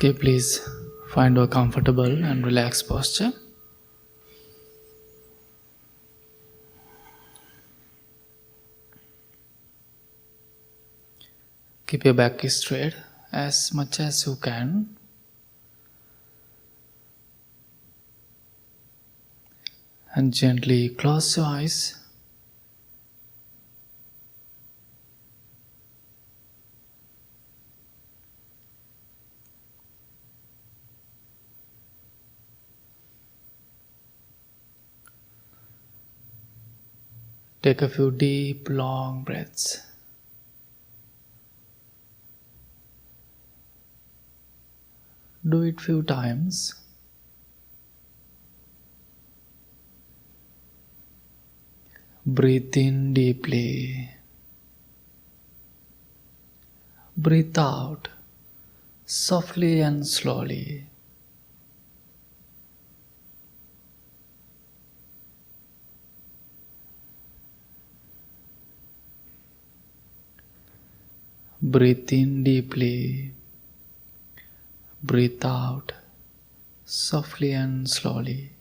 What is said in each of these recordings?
Okay, please find a comfortable and relaxed posture. Keep your back straight as much as you can. And gently close your eyes. Take a few deep, long breaths. Do it few times. Breathe in deeply. Breathe out softly and slowly. Breathe in deeply. Breathe out softly and slowly.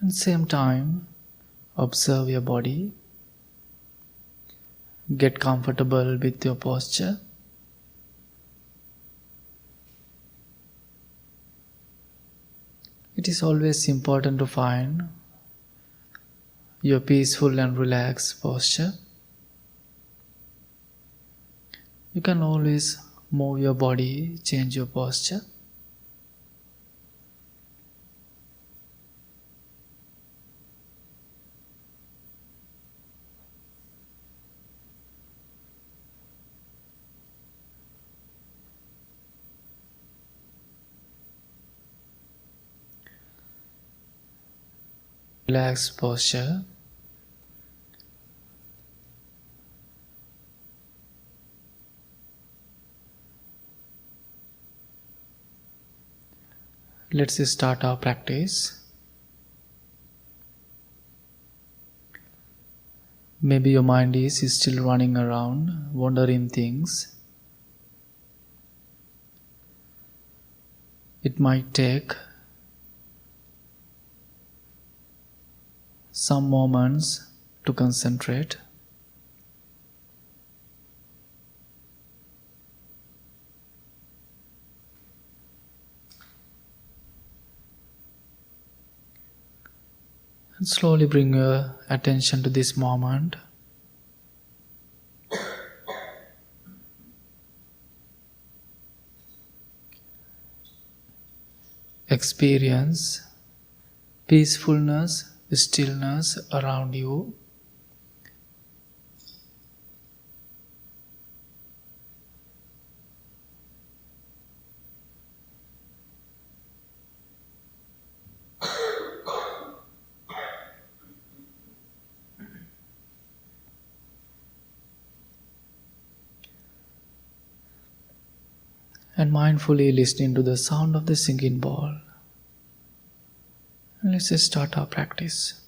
At the same time, observe your body. Get comfortable with your posture. It is always important to find your peaceful and relaxed posture. You can always move your body, change your posture. Relaxed posture. Let's start our practice. Maybe your mind is still running around, wondering things. It might take some moments to concentrate. And slowly bring your attention to this moment. Experience peacefulness, stillness around you. And mindfully listening to the sound of the singing bowl. And let's just start our practice.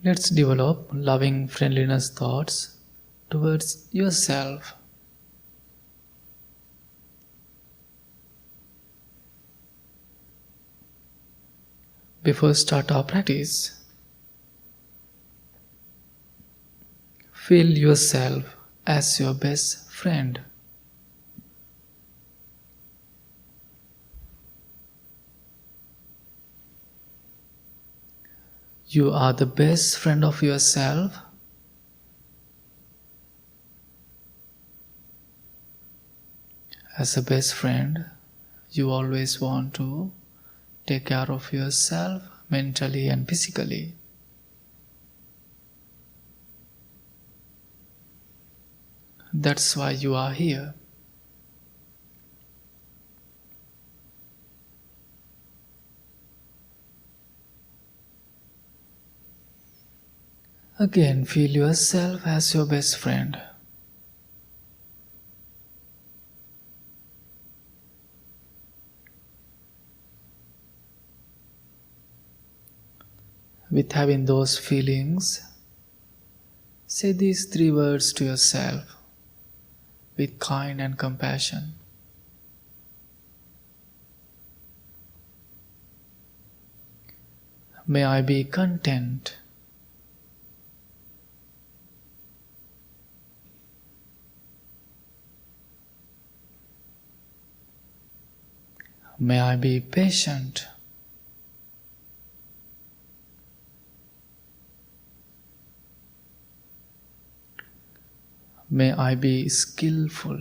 Let's develop loving friendliness thoughts towards yourself. Before start our practice, feel yourself as your best friend. You are the best friend of yourself. As a best friend, you always want to take care of yourself mentally and physically. That's why you are here. Again, feel yourself as your best friend. With having those feelings, say these three words to yourself with kind and compassion. May I be content. May I be patient. May I be skillful.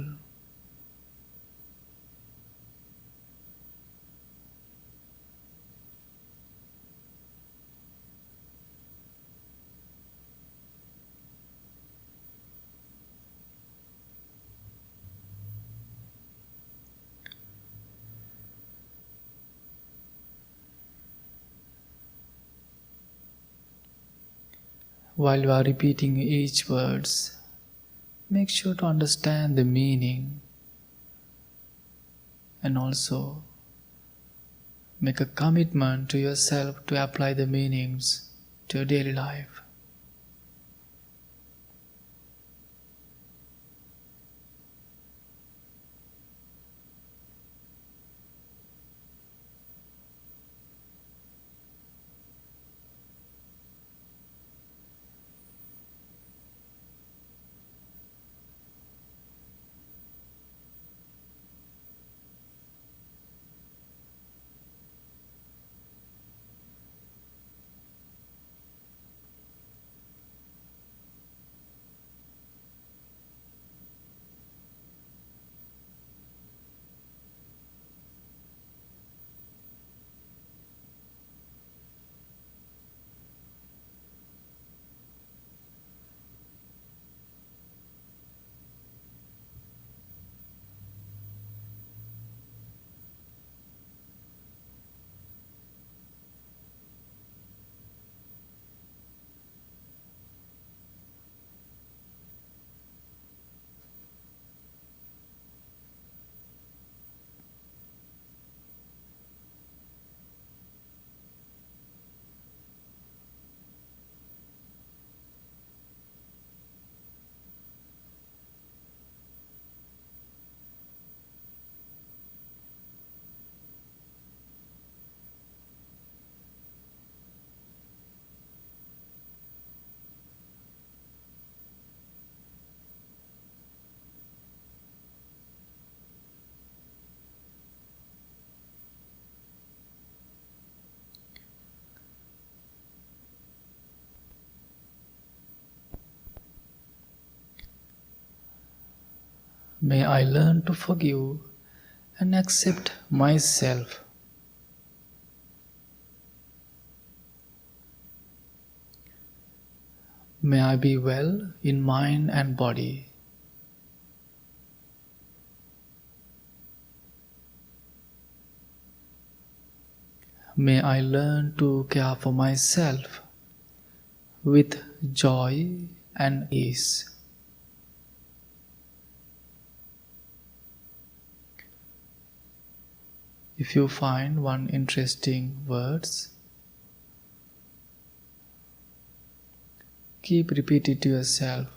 While you are repeating each words, make sure to understand the meaning and also make a commitment to yourself to apply the meanings to your daily life. May I learn to forgive and accept myself. May I be well in mind and body. May I learn to care for myself with joy and ease. If you find one interesting words, keep repeating to yourself.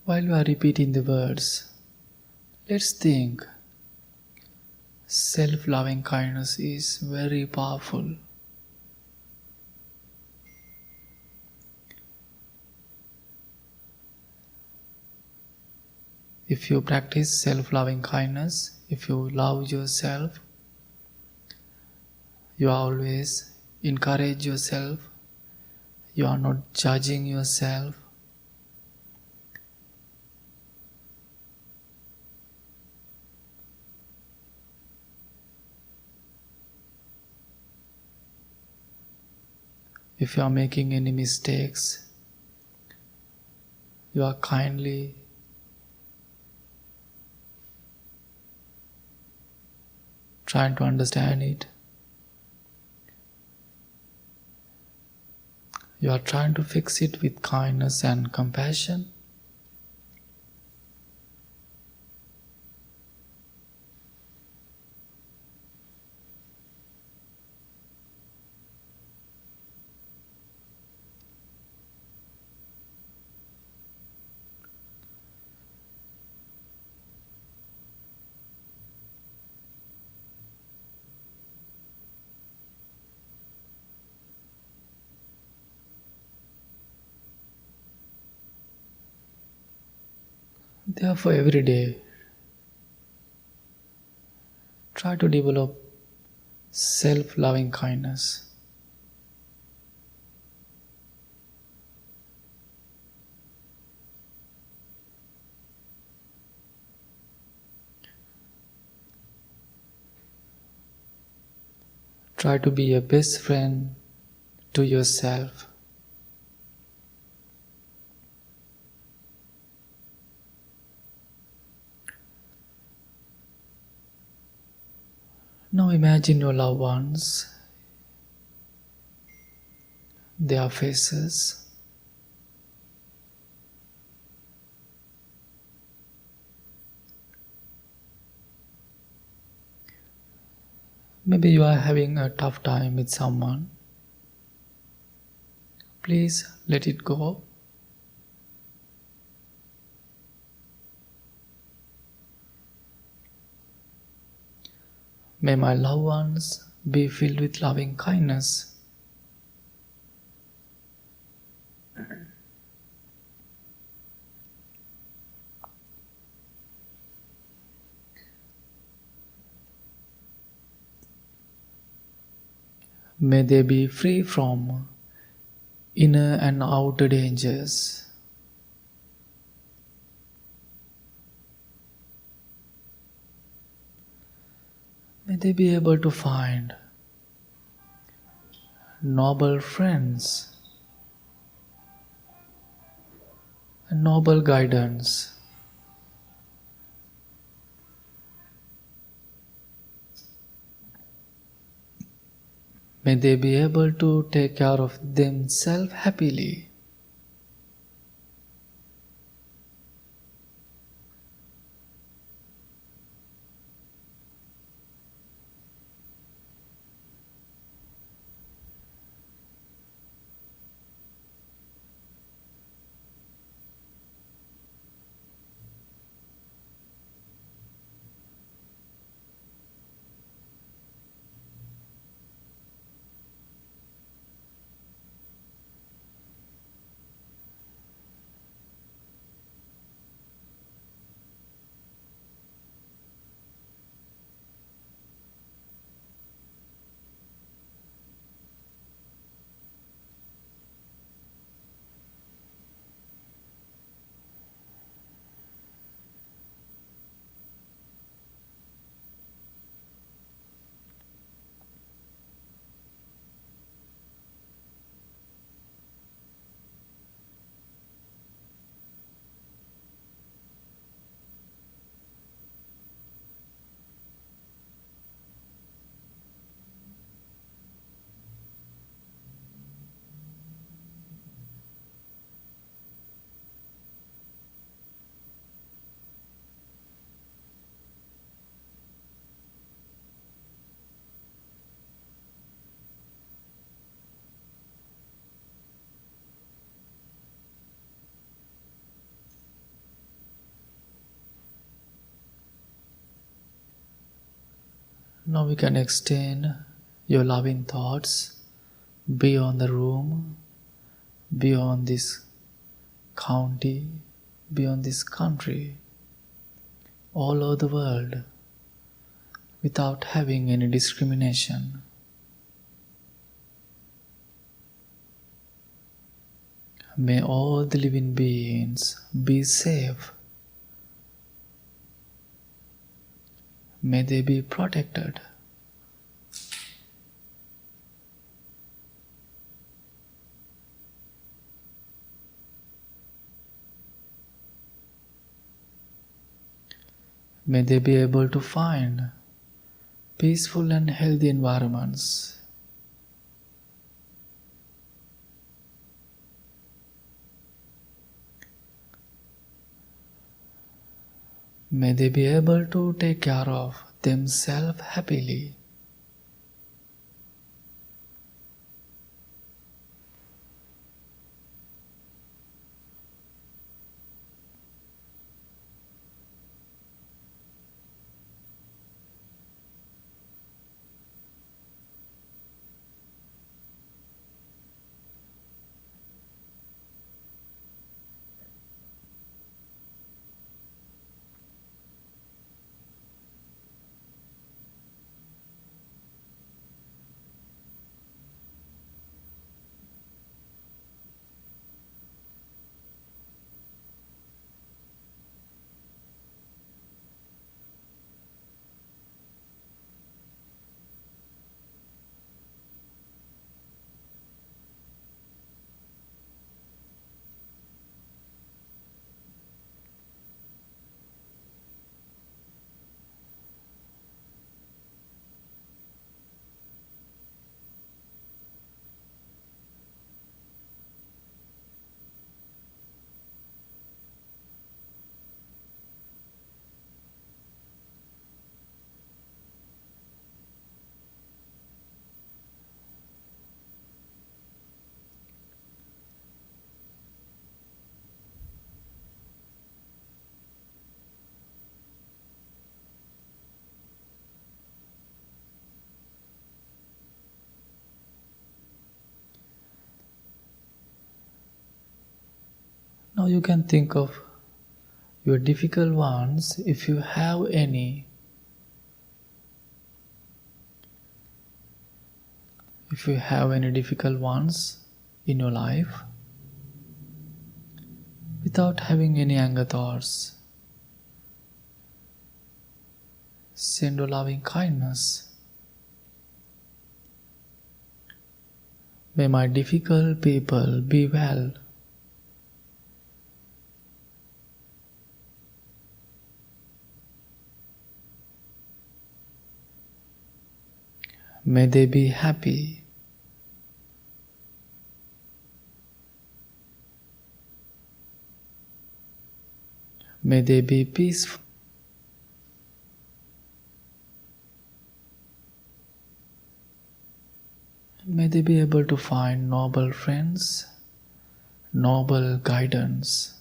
While you are repeating the words, let's think. Self-loving kindness is very powerful. If you practice self-loving kindness, if you love yourself, you always encourage yourself, you are not judging yourself. If you are making any mistakes, you are kindly trying to understand it. You are trying to fix it with kindness and compassion. Therefore, every day, try to develop self-loving kindness. Try to be a best friend to yourself. Now imagine your loved ones, their faces. Maybe you are having a tough time with someone. Please let it go. May my loved ones be filled with loving kindness. May they be free from inner and outer dangers. May they be able to find noble friends and noble guidance. May they be able to take care of themselves happily. Now we can extend your loving thoughts beyond the room, beyond this county, beyond this country, all over the world, without having any discrimination. May all the living beings be safe. May they be protected. May they be able to find peaceful and healthy environments. May they be able to take care of themselves happily. Now you can think of your difficult ones if you have any. If you have any difficult ones in your life, without having any anger thoughts, send your loving kindness. May my difficult people be well. May they be happy. May they be peaceful. May they be able to find noble friends, noble guidance.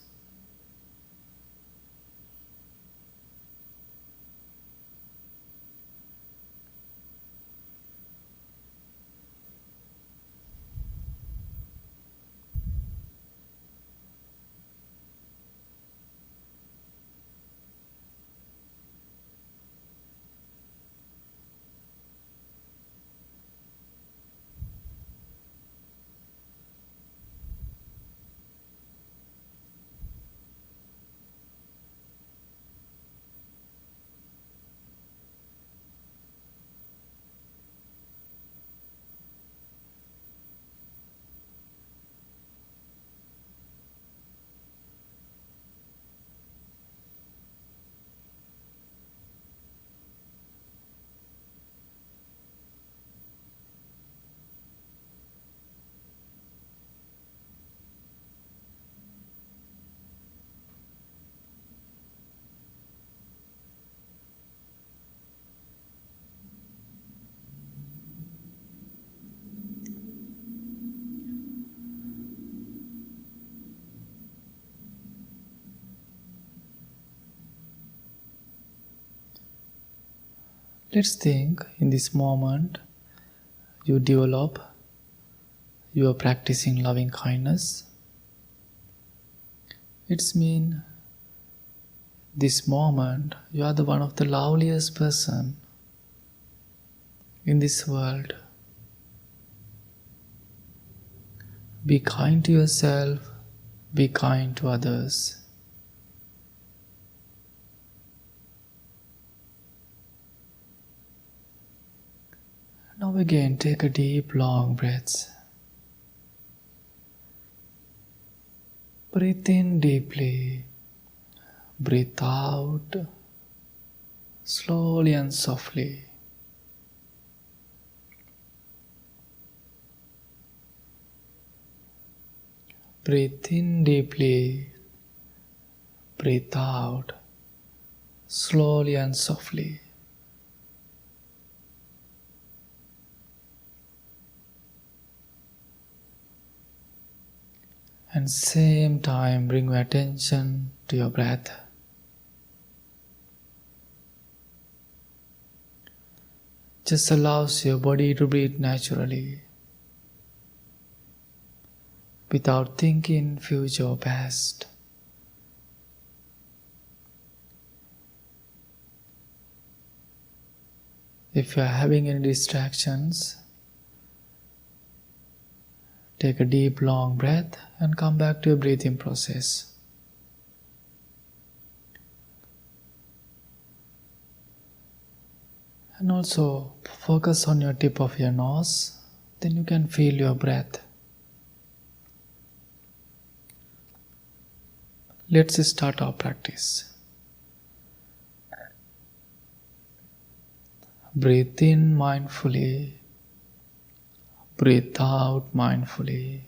Let's think in this moment you develop, you are practicing loving kindness. It's mean this moment you are the one of the loveliest person in this world. Be kind to yourself, be kind to others. Now again, take a deep, long breath. Breathe in deeply. Breathe out slowly and softly. Breathe in deeply. Breathe out slowly and softly. And same time bring your attention to your breath. Just allows your body to breathe naturally without thinking future or past. If you are having any distractions, take a deep long breath and come back to your breathing process. And also focus on your tip of your nose, then you can feel your breath. Let's start our practice. Breathe in mindfully, breathe out mindfully.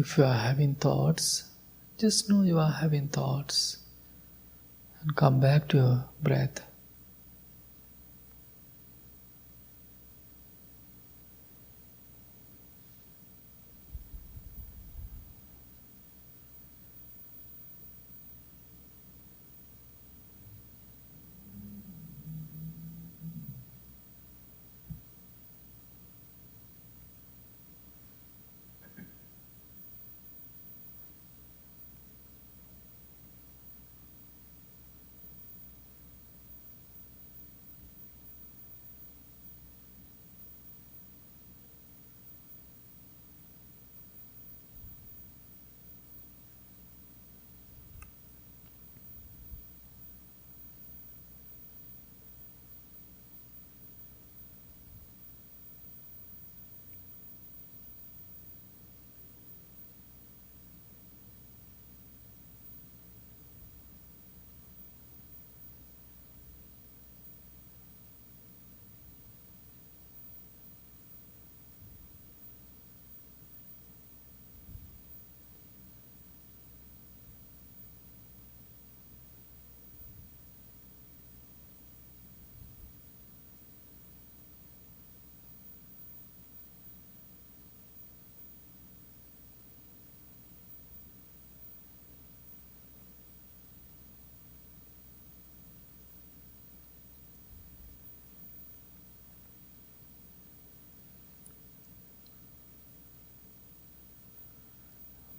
If you are having thoughts, just know you are having thoughts and come back to your breath.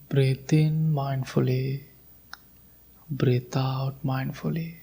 Breathe in mindfully, breathe out mindfully.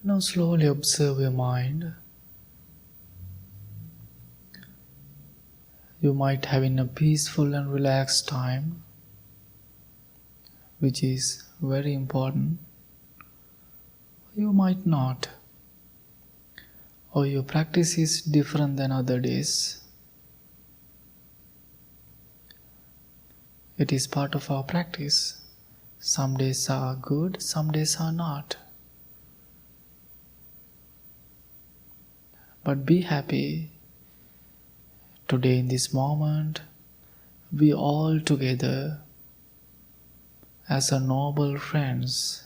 Now slowly observe your mind. You might have in a peaceful and relaxed time, which is very important. You might not, or your practice is different than other days. It is part of our practice. Some days are good, some days are not. But be happy. Today in this moment, we all together, as a noble friends,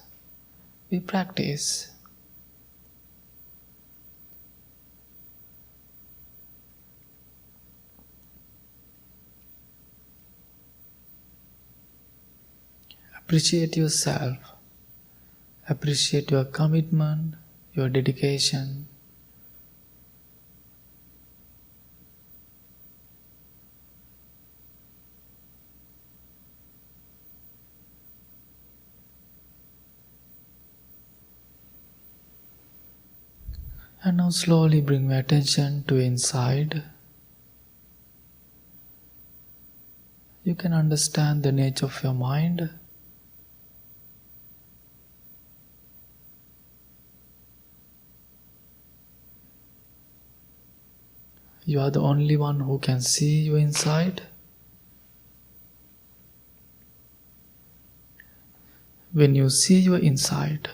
we practice. Appreciate yourself. Appreciate your commitment, your dedication. And now slowly bring your attention to inside. You can understand the nature of your mind. You are the only one who can see you inside. When you see your inside,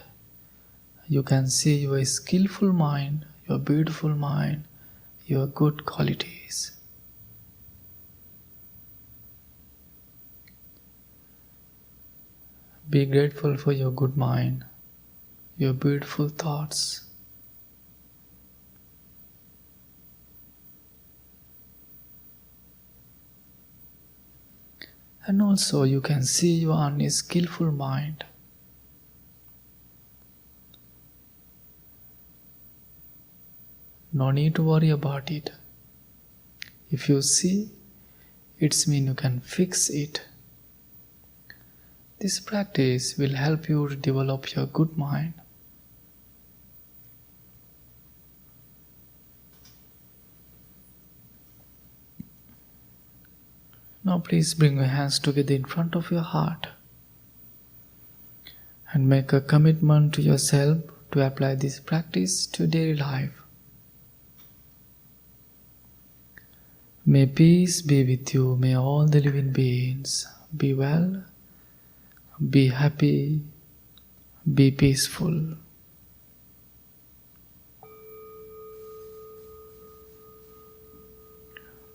you can see your skillful mind, your beautiful mind, your good qualities. Be grateful for your good mind, your beautiful thoughts. And also you can see your unskillful mind. No need to worry about it. If you see, it's mean you can fix it. This practice will help you to develop your good mind. Now please bring your hands together in front of your heart and make a commitment to yourself to apply this practice to daily life. May peace be with you. May all the living beings be well, be happy, be peaceful.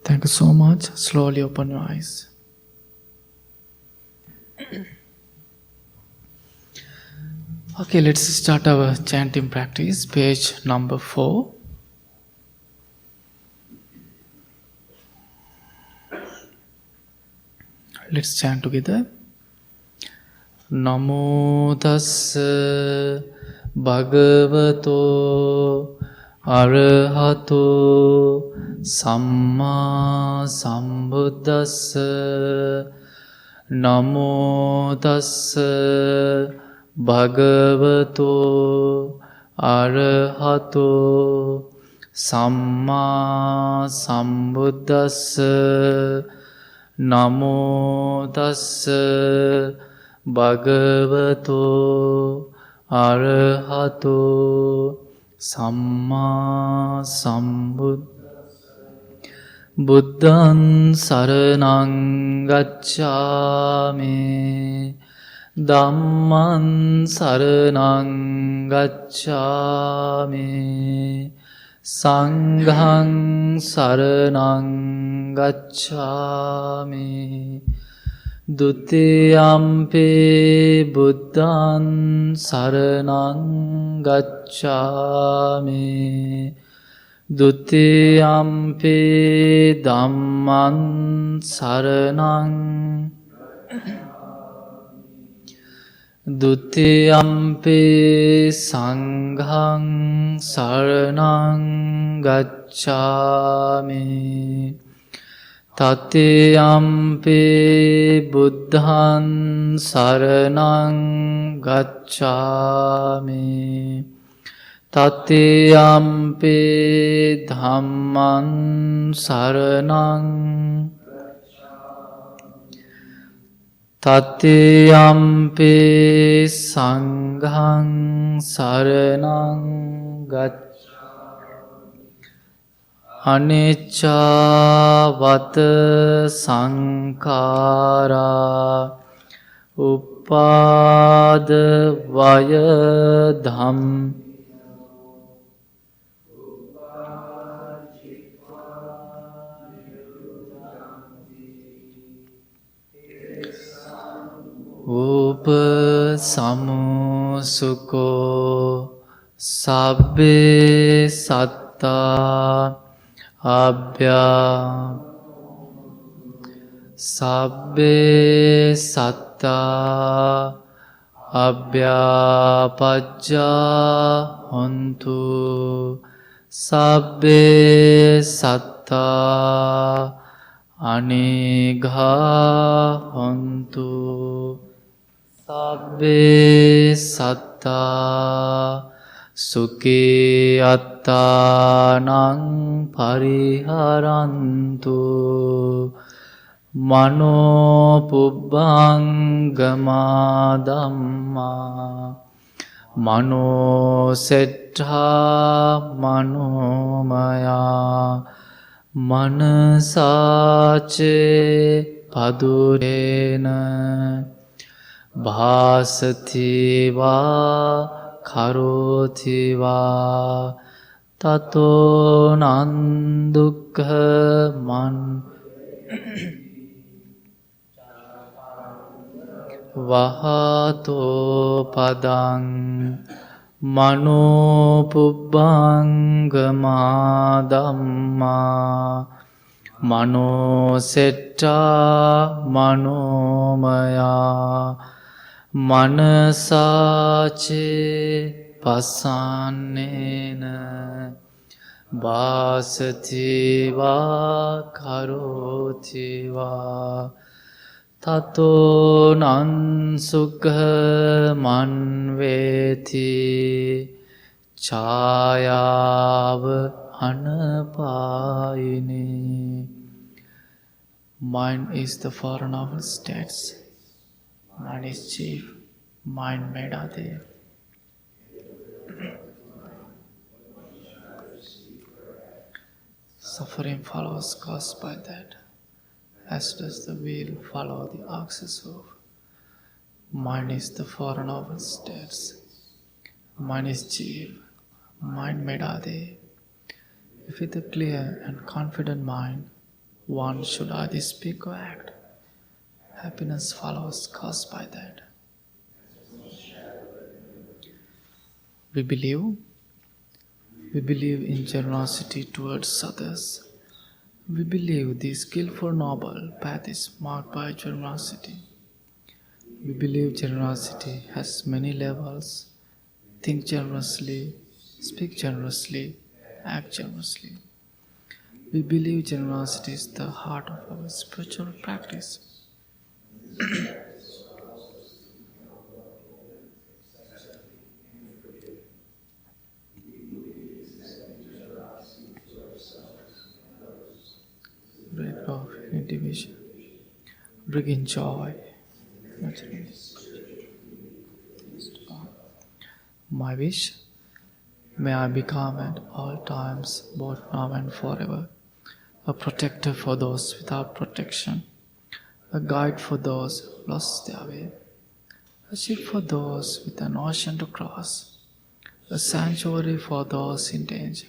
Thank you so much. Slowly open your eyes. Okay, let's start our chanting practice. Page number 4. Let's chant together. Namo tassa bhagavato arahato samma sambuddhassa. Namo tassa bhagavato arahato samma sambuddhassa. Namo tassa bhagavato arahato samma sambuddhassa. Buddhaṃ saraṇaṃ gacchāmi. Dhammaṃ saraṇaṃ gacchāmi. Sanghaṃ saraṇaṃ gacchāmi. Dutiyampi buddhaṃ saraṇaṃ gacchāmi. Dutiyampi dhammaṃ saraṇaṃ. Dutiyampi sanghaṃ saraṇaṃ gacchāmi. Tatiyampi buddhaṃ saraṇaṃ gacchāmi. Tatiyampi dhammaṃ saraṇaṃ. Tatiyampi sanghaṃ saraṇaṃ gacchāmi. Anicca vata sankhara uppada vaya dham. Upasamukho sabbe satta abhya. Sabbe satta abhyapajja hontu. Sabbe satta anigha hontu. Sabbe satta sukhi attanaṃ pariharantu. Mano pubbangama dhamma. Mano settha manomaya. Manasace padurena. Bhasati va karoti va. Tato nandukkha man. Vahato padang. Mano pubbangama dhamma. Mano setta manomaya manasache pasannena vasati va karoti va tato nan sukha manveti chayav anapayini. Mind is the four noble states. Mind is chief. Mind medate. Suffering follows caused by that, as does the wheel follow the ox's hoof. Mind is the four noble states. Mind is chief. Mind medate. If with a clear and confident mind, one should either speak or act, happiness follows caused by that. We believe in generosity towards others. We believe the skillful noble path is marked by generosity. We believe generosity has many levels. Think generously, speak generously, act generously. We believe generosity is the heart of our spiritual practice. Break off any division. Bring in joy. My wish, may I become at all times, both now and forever, a protector for those without protection, a guide for those who lost their way, a ship for those with an ocean to cross, a sanctuary for those in danger,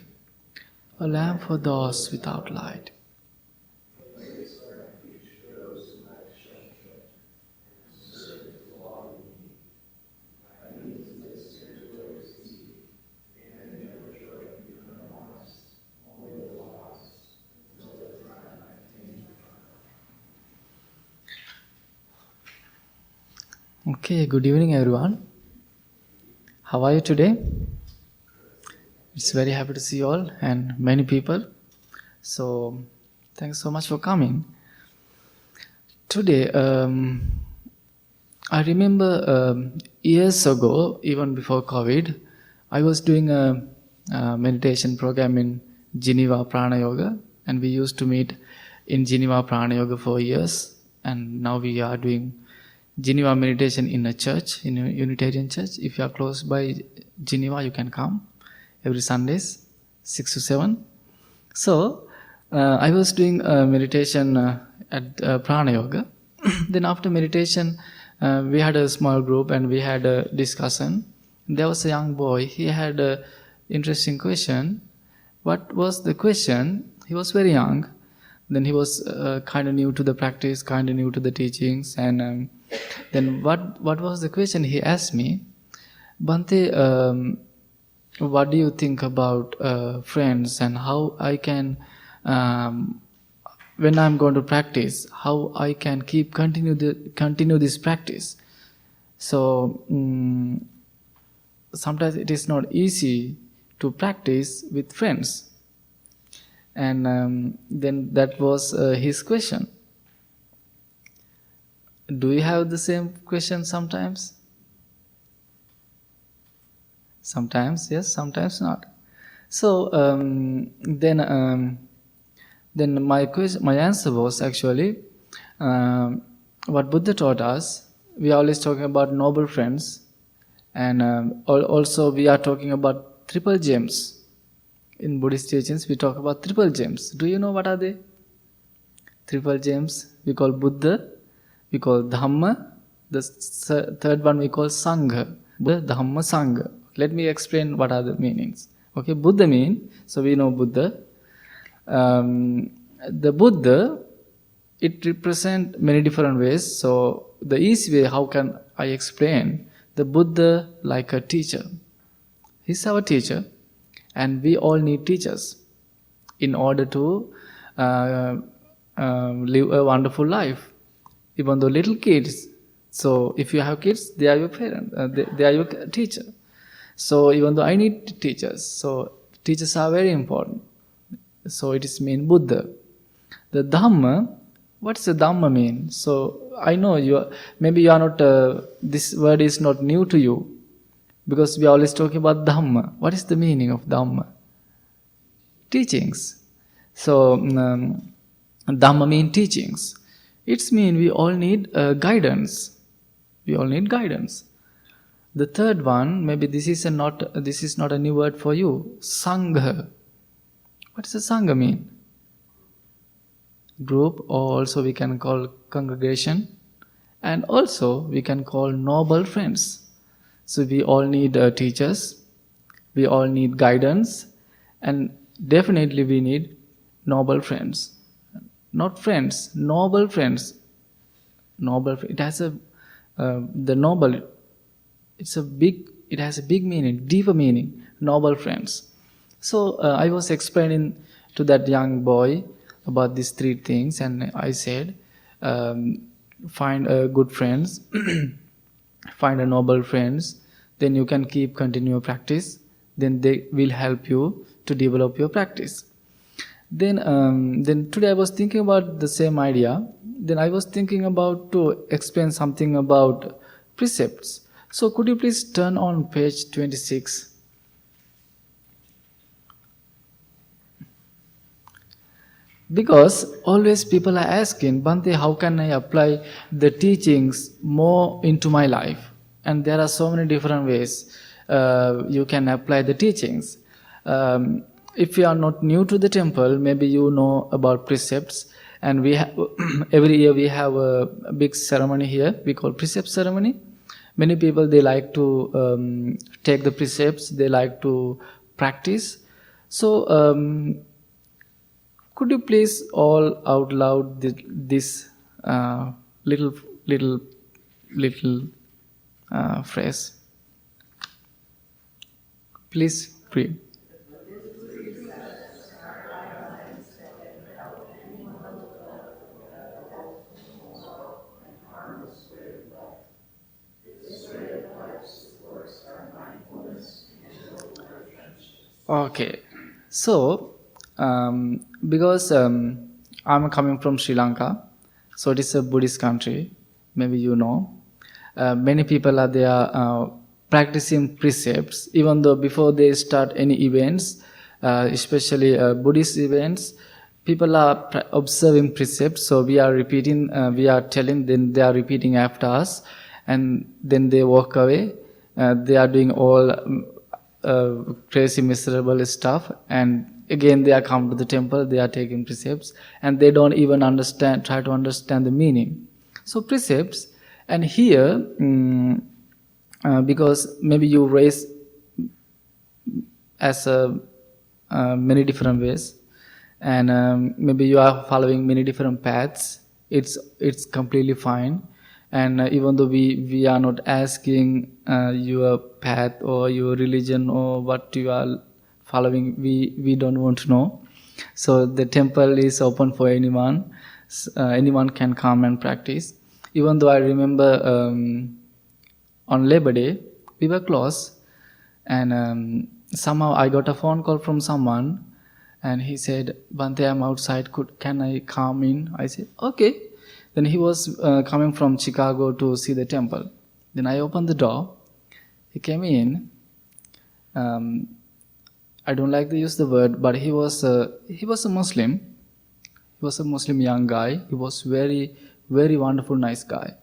a lamp for those without light. Okay, good evening everyone. How are you today? It's very happy to see you all and many people. So, thanks so much for coming. Today, I remember years ago, even before COVID, I was doing a meditation program in Geneva Prana Yoga, and we used to meet in Geneva Prana Yoga for years, and now we are doing Geneva meditation in a church, in a Unitarian church. If you are close by Geneva, you can come every Sundays, 6 to 7. So, I was doing meditation at Prana Yoga. Then after meditation, we had a small group and we had a discussion. There was a young boy, he had an interesting question. What was the question? He was very young. Then he was kind of new to the practice, kind of new to the teachings. And then what was the question he asked me? Bhante, what do you think about friends and how I can, when I'm going to practice, how I can continue this practice? So sometimes it is not easy to practice with friends. And then that was his question. Do you have the same question sometimes? Sometimes yes, sometimes not. So then my answer was actually what Buddha taught us. We are always talking about noble friends, and also we are talking about triple gems. In Buddhist teachings, we talk about triple gems. Do you know what are they? Triple gems. We call Buddha, we call Dhamma. The third one we call Sangha. Buddha, Dhamma, Sangha. Let me explain what are the meanings. Okay, Buddha mean, so we know Buddha. The Buddha, it represents many different ways. So the easy way, how can I explain? The Buddha like a teacher. He's our teacher, and we all need teachers in order to live a wonderful life. Even though little kids, so if you have kids, they are your parent, they are your teacher. So even though I need teachers, so teachers are very important. So it is mean Buddha. The Dhamma, what does the Dhamma mean? So I know maybe you are not, this word is not new to you, because we are always talking about Dhamma. What is the meaning of Dhamma? Teachings. So Dhamma means teachings. It's mean we all need guidance. We all need guidance. The third one, maybe this is not a new word for you. Sangha. What does the Sangha mean? Group, or also we can call congregation, and also we can call noble friends. So we all need teachers, we all need guidance, and definitely we need noble friends. Not friends, noble friends. Noble. It has the noble. It has a big meaning, deeper meaning. Noble friends. So I was explaining to that young boy about these three things, and I said, find good friends, find a noble friends, then you can continue practice, then they will help you to develop your practice. Then today I was thinking about the same idea. Then I was thinking about to explain something about precepts. So could you please turn on page 26? Because always people are asking, Bhante, how can I apply the teachings more into my life? And there are so many different ways you can apply the teachings. If you are not new to the temple, maybe you know about precepts. And we have every year we have a big ceremony here. We call precept ceremony. Many people, they like to take the precepts. They like to practice. So could you please all out loud this little phrase? Please read. Okay, so because I'm coming from Sri Lanka, so it is a Buddhist country, maybe you know. Many people are there practicing precepts, even though before they start any events, especially Buddhist events, people are observing precepts. So we are repeating, we are telling, then they are repeating after us, and then they walk away. They are doing all crazy, miserable stuff, and again they are come to the temple, they are taking precepts, and they don't even try to understand the meaning. So precepts, and here, because maybe you raise as many different ways, and maybe you are following many different paths, it's completely fine. And even though we are not asking your path or your religion or what you are following, we don't want to know. So the temple is open for anyone. Anyone can come and practice. Even though I remember on Labor Day, we were close, and somehow I got a phone call from someone, and he said, Bhante, I'm outside, can I come in? I said, okay. Then he was coming from Chicago to see the temple. Then I opened the door. He came in. I don't like to use the word, but he was a Muslim. He was a Muslim young guy. He was very, very wonderful, nice guy.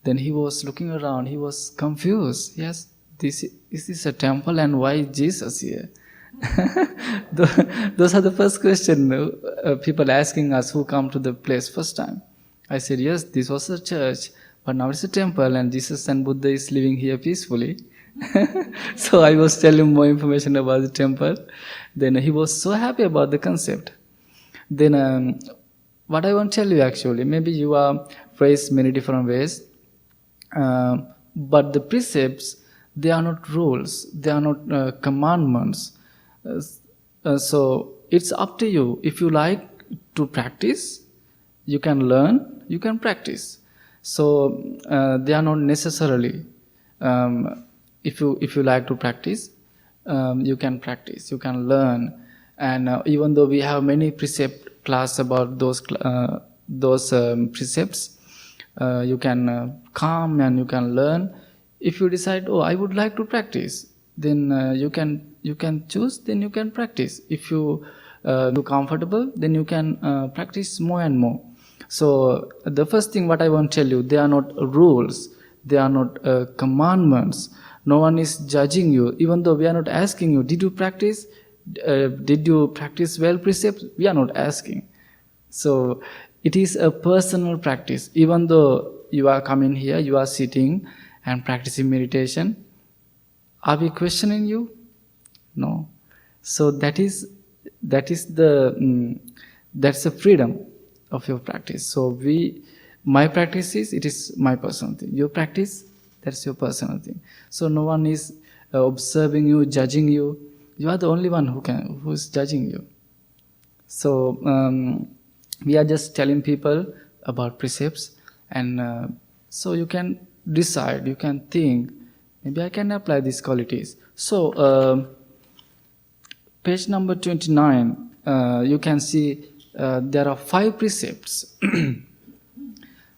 Then he was looking around. He was confused. Yes, is this a temple, and why is Jesus here? Those are the first question people asking us who come to the place first time. I said, yes, this was a church, but now it's a temple, and Jesus and Buddha is living here peacefully. So I was telling more information about the temple. Then he was so happy about the concept. Then what I want to tell you, actually, maybe you are phrased many different ways, but the precepts, they are not rules, they are not commandments. So it's up to you. If you like to practice, You can learn, you can practice. So they are not necessarily. If you like to practice, you can practice, you can learn, and even though we have many precept class about those precepts, you can come and you can learn. If you decide, oh, I would like to practice, then you can choose, then you can practice. If you feel comfortable, then you can practice more and more. So the first thing what I want to tell you, they are not rules, they are not commandments. No one is judging you, even though we are not asking you, did you practice? Did you practice well precepts? We are not asking. So it is a personal practice. Even though you are coming here, you are sitting and practicing meditation, are we questioning you? No. So that's the freedom of your practice. So my practice is, it is my personal thing. Your practice, that's your personal thing. So no one is observing you, judging you. You are the only one who is judging you. So we are just telling people about precepts, and so you can decide, you can think, maybe I can apply these qualities. So page number 29, you can see there are 5 precepts.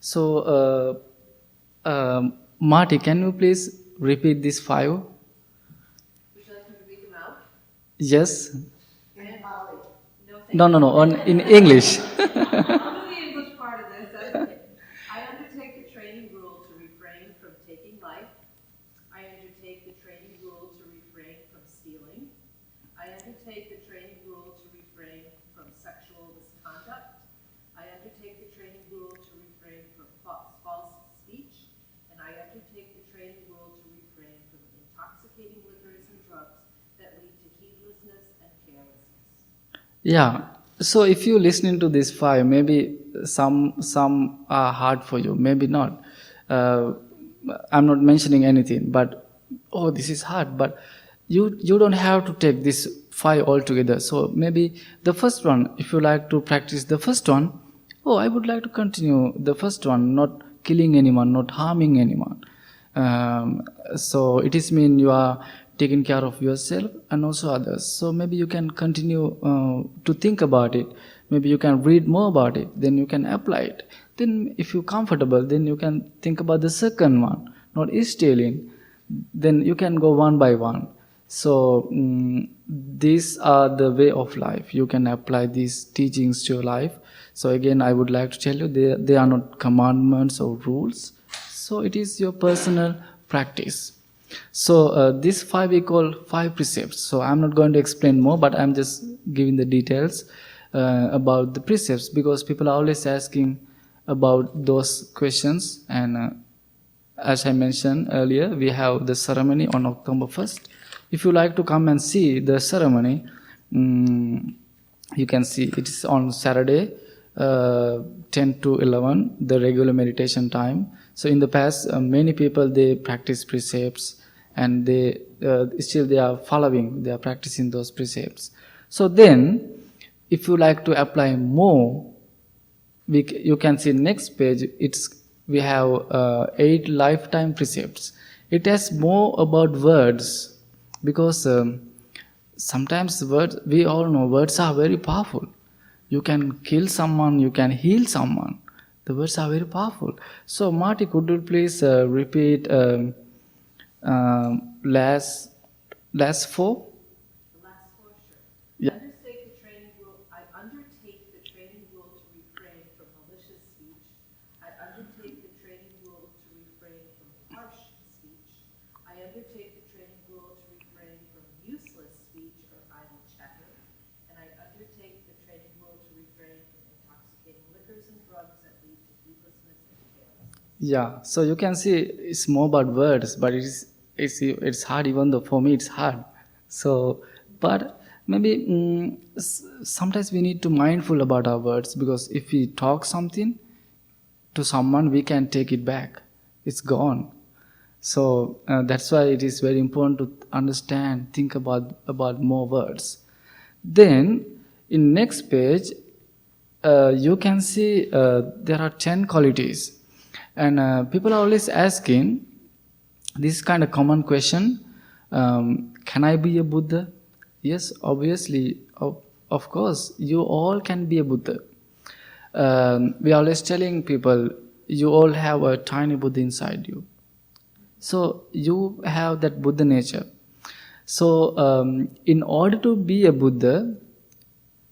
So Marty, can you please repeat these 5? Would you like me to read them out? Yes. In Bali. No, No, in English. I'll do the English part of this. That's okay. I undertake the training rule to refrain from taking life. I undertake the training rule to refrain from stealing. I undertake the training rule to refrain from sexual misconduct. I undertake the training rule to refrain from false speech. And I undertake the training rule to refrain from intoxicating liquors and drugs that lead to heedlessness and carelessness. Yeah. So if you listening to these 5, maybe some are hard for you, maybe not. I'm not mentioning anything, but oh, this is hard. But you don't have to take this 5 altogether. So maybe the first one, if you like to practice the first one, oh, I would like to continue the first one, not killing anyone, not harming anyone. So it is mean you are taking care of yourself and also others. So maybe you can continue to think about it. Maybe you can read more about it. Then you can apply it. Then if you're comfortable, then you can think about the second one, not stealing. Then you can go one by one. So these are the way of life. You can apply these teachings to your life. So again, I would like to tell you, they are not commandments or rules. So it is your personal practice. So these 5 we call 5 precepts. So I'm not going to explain more, but I'm just giving the details about the precepts, because people are always asking about those questions. And as I mentioned earlier, we have the ceremony on October 1st. If you like to come and see the ceremony, you can see it is on Saturday, 10 to 11, the regular meditation time. So in the past, many people, they practice precepts, and they are following, they are practicing those precepts. So then, if you like to apply more, you can see next page. We have 8 lifetime precepts. It has more about words, because sometimes words, we all know words are very powerful. You can kill someone, you can heal someone. The words are very powerful. So Marty, could you please repeat last 4? The last 4, sure. Yeah. I undertake the training rule to refrain from malicious speech. I undertake the training rule to refrain from harsh speech. I undertake the training rule to refrain from useless speech or idle chatter. And I undertake the training rule to refrain from intoxicating liquors and drugs that lead to heedlessness and carelessness. Yeah. So you can see it's more about words, but it's hard. Even though for me it's hard. So, but maybe sometimes we need to mindful about our words, because if we talk something to someone, we can take it back. It's gone. So that's why it is very important to understand, think about more words. Then in next page, you can see there are 10 qualities. And people are always asking this kind of common question, can I be a Buddha? Yes, obviously, of course, you all can be a Buddha. We are always telling people, you all have a tiny Buddha inside you. So you have that Buddha nature. So in order to be a Buddha,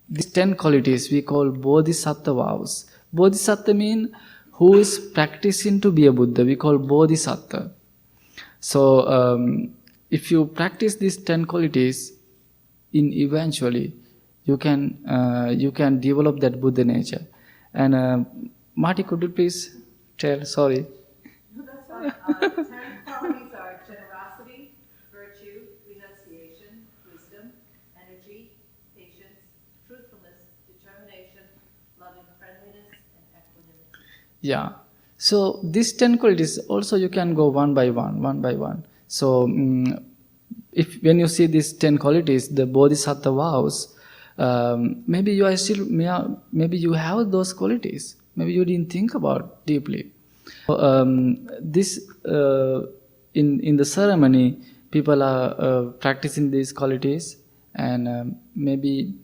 these 10 qualities we call bodhisattvas. Bodhisattva means who is practicing to be a Buddha. We call bodhisattva. So if you practice these 10 qualities, eventually you can develop that Buddha nature. And Marty, could you please tell? Sorry. No, that's fine. The 10 qualities are generosity, virtue, renunciation, wisdom, energy, patience, truthfulness, determination, loving friendliness, and equanimity. Yeah. So these 10 qualities also you can go one by one. So if when you see these 10 qualities, the bodhisattva vows, maybe you are still, maybe you have those qualities. Maybe you didn't think about deeply. This in the ceremony, people are practicing these qualities, and maybe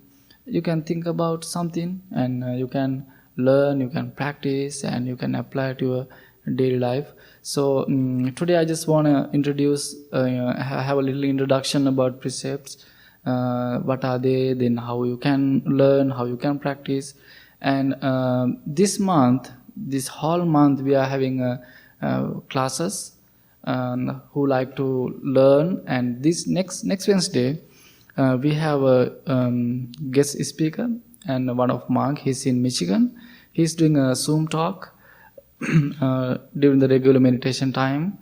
you can think about something, and you can learn, you can practice, and you can apply to your daily life. So today I just want to introduce, have a little introduction about precepts. What are they? Then how you can learn, how you can practice. And this whole month, we are having classes who like to learn. And this next Wednesday, we have a guest speaker and one of monk. He's in Michigan. He's doing a Zoom talk during the regular meditation time.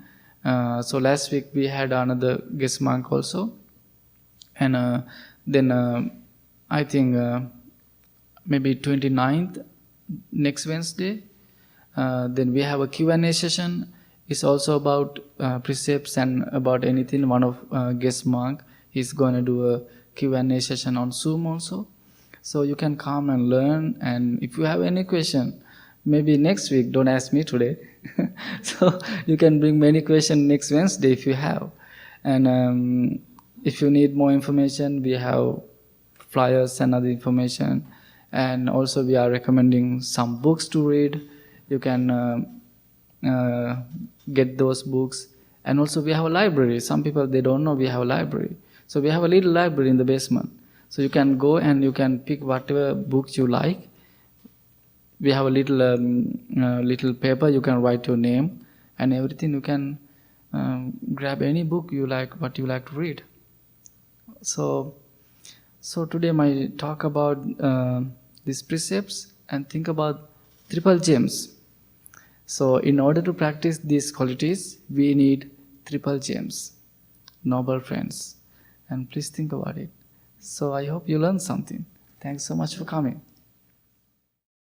So last week we had another guest monk also. And then I think maybe 29th, next Wednesday, then we have a Q&A session. It's also about precepts and about anything. One of guest monk, he's going to do a Q&A session on Zoom also. So you can come and learn. And if you have any question, maybe next week, don't ask me today. So you can bring many questions next Wednesday if you have. And if you need more information, we have flyers and other information. And also we are recommending some books to read. You can get those books. And also we have a library. Some people, they don't know we have a library. So we have a little library in the basement. So you can go and you can pick whatever books you like. We have a little paper. You can write your name and everything. You can grab any book you like, what you like to read. So today my talk about these precepts, and think about triple gems. So in order to practice these qualities, we need triple gems, noble friends. And please think about it. So I hope you learned something. Thanks so much for coming.